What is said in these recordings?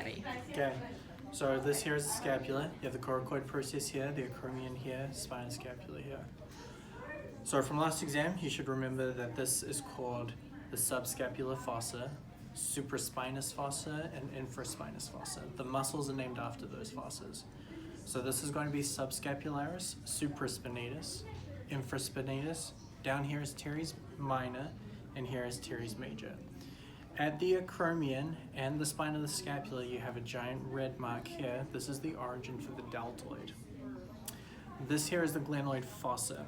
ready. Okay, so this here is the scapula. You have the coracoid process here, the acromion here, spine and scapula here. So from last exam, you should remember that this is called the subscapular fossa, supraspinous fossa, and infraspinous fossa. The muscles are named after those fossas. So this is going to be subscapularis, supraspinatus, infraspinatus. Down here is teres minor, and here is teres major. At the acromion and the spine of the scapula, you have a giant red mark here. This is the origin for the deltoid. This here is the glenoid fossa.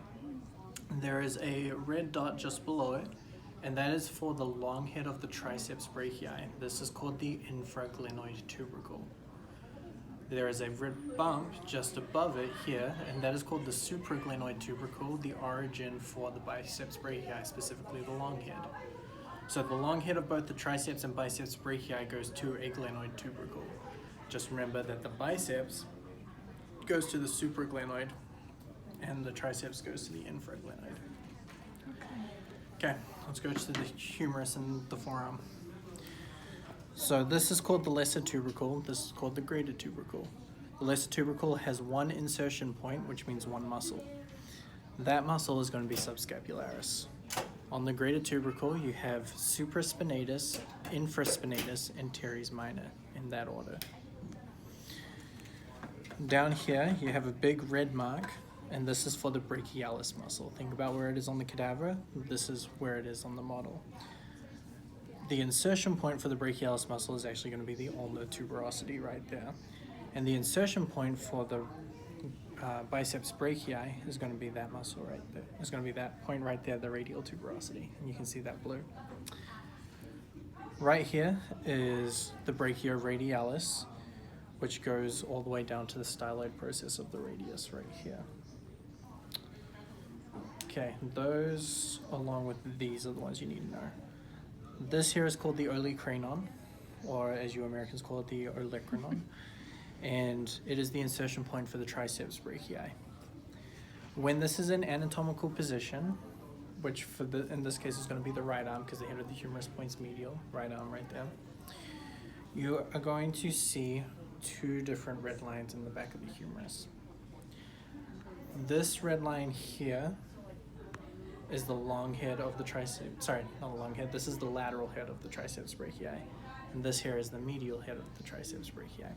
There is a red dot just below it, and that is for the long head of the triceps brachii. This is called the infraglenoid tubercle. There is a red bump just above it here, and that is called the supraglenoid tubercle, the origin for the biceps brachii, specifically the long head. So the long head of both the triceps and biceps brachii goes to a glenoid tubercle. Just remember that the biceps goes to the supraglenoid and the triceps goes to the infraglenoid. Okay, let's go to the humerus and the forearm. So this is called the lesser tubercle, this is called the greater tubercle. The lesser tubercle has one insertion point, which means one muscle. That muscle is going to be subscapularis. On the greater tubercle, you have supraspinatus, infraspinatus, and teres minor, in that order. Down here, you have a big red mark, and this is for the brachialis muscle. Think about where it is on the cadaver. This is where it is on the model. The insertion point for the brachialis muscle is actually going to be the ulnar tuberosity right there. And the insertion point for the biceps brachii is going to be that muscle right there. It's going to be that point right there, the radial tuberosity, and you can see that blue. Right here is the brachioradialis, which goes all the way down to the styloid process of the radius right here. Okay, those along with these are the ones you need to know. This here is called the olecranon, or as you Americans call it, the olecranon. And it is the insertion point for the triceps brachii. When this is in anatomical position, which in this case is going to be the right arm because the head of the humerus points medial, right arm right there, you are going to see two different red lines in the back of the humerus. This red line here is the long head of the triceps, sorry, not the long head, this is the lateral head of the triceps brachii. And this here is the medial head of the triceps brachii.